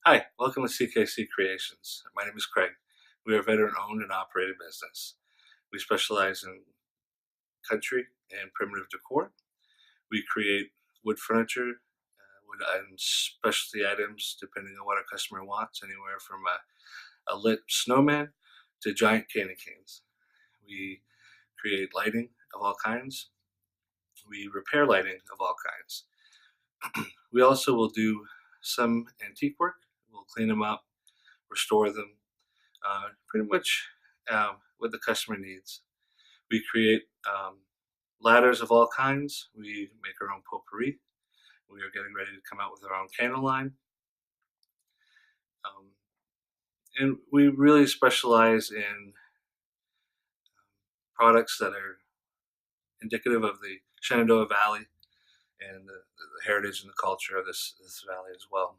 Hi, welcome to CKC Creations. My name is Craig. We are a veteran-owned and operated business. We specialize in country and primitive decor. We create wood furniture, wood and specialty items depending on what our customer wants, anywhere from a lit snowman to giant candy canes. We create lighting of all kinds. We repair lighting of all kinds. We also will do some antique work. We'll clean them up, restore them, pretty much what the customer needs. We create ladders of all kinds. We make our own potpourri. We are getting ready to come out with our own candle line. And we really specialize in products that are indicative of the Shenandoah Valley and the heritage and the culture of this valley as well.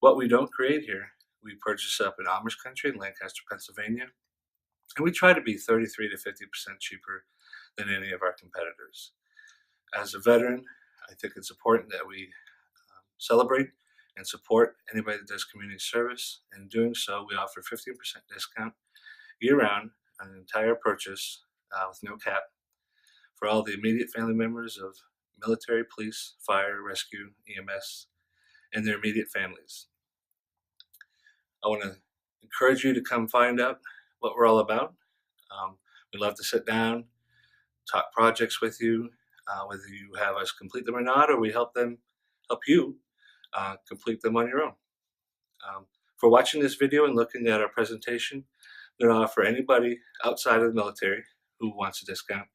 What we don't create here, we purchase up in Amish country in Lancaster, Pennsylvania, and we try to be 33 to 50% cheaper than any of our competitors. As a veteran, I think it's important that we celebrate and support anybody that does community service. In doing so, we offer 15% discount year-round on an entire purchase with no cap for all the immediate family members of military, police, fire, rescue, EMS, and their immediate families. I want to encourage you to come find out what we're all about. We'd love to sit down, talk projects with you, whether you have us complete them or not, or we help you complete them on your own. For watching this video and looking at our presentation, we're going to offer anybody outside of the military who wants a discount.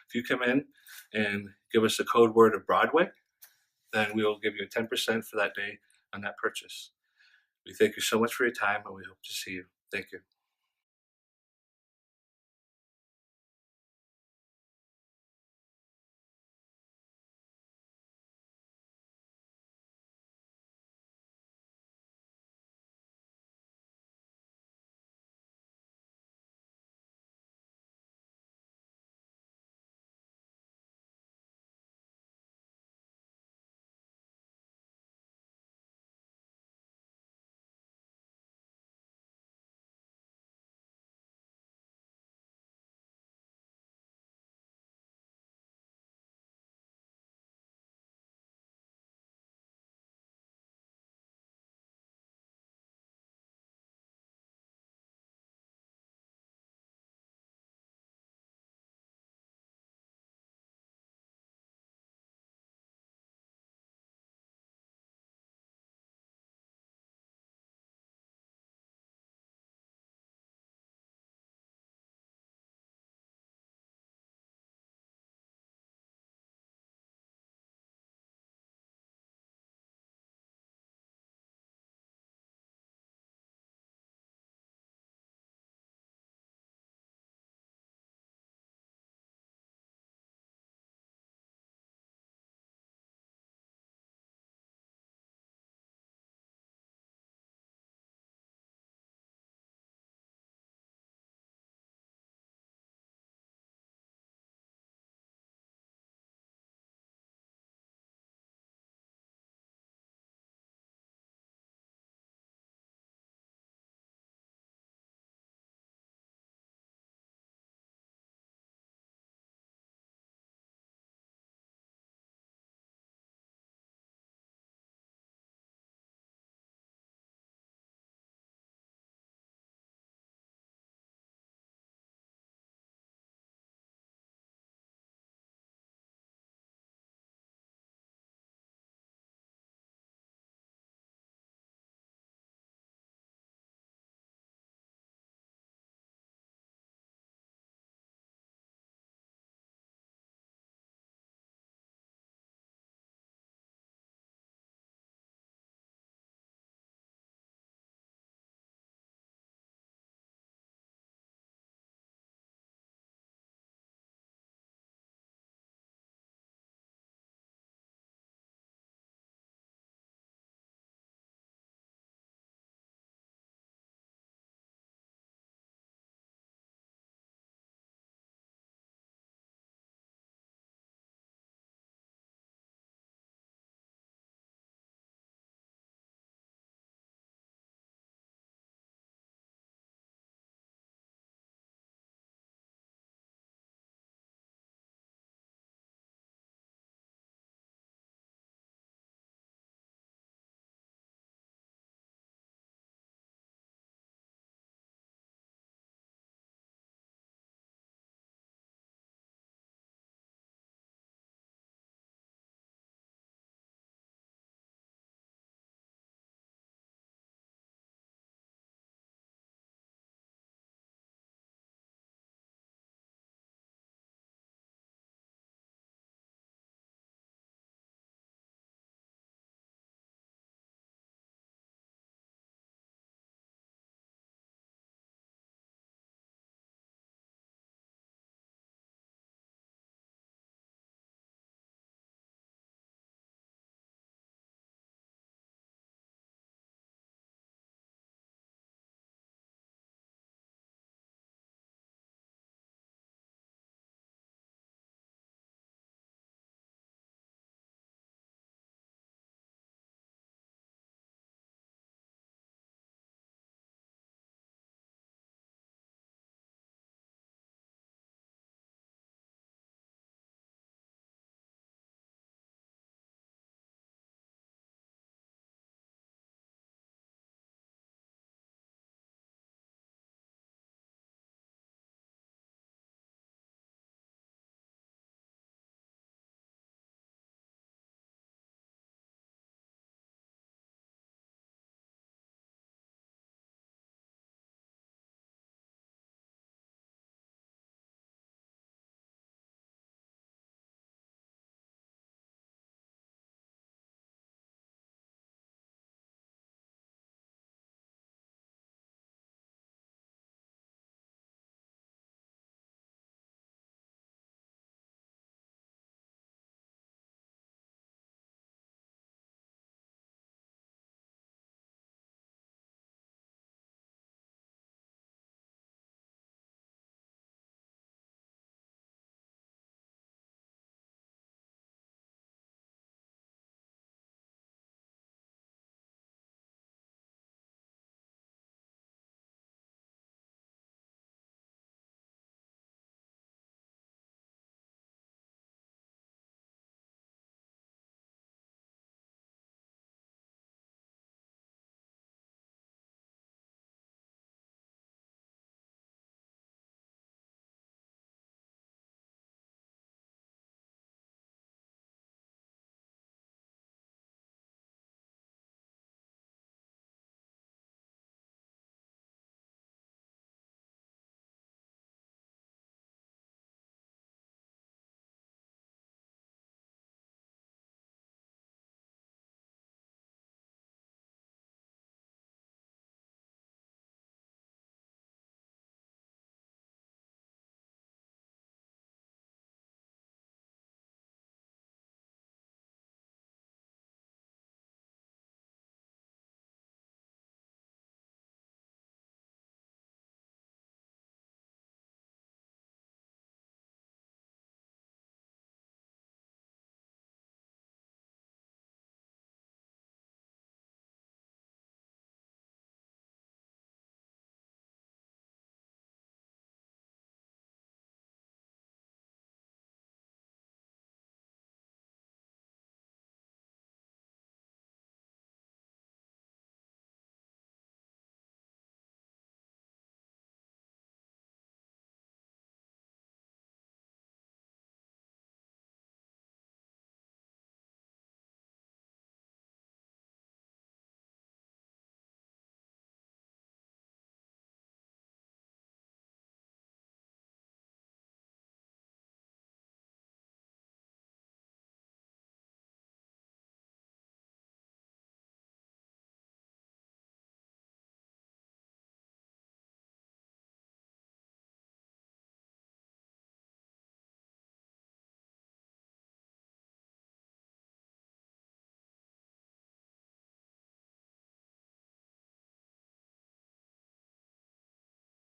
If you come in and give us the code word of Broadway, then we will give you 10% for that day on that purchase. We thank you so much for your time, and we hope to see you. Thank you.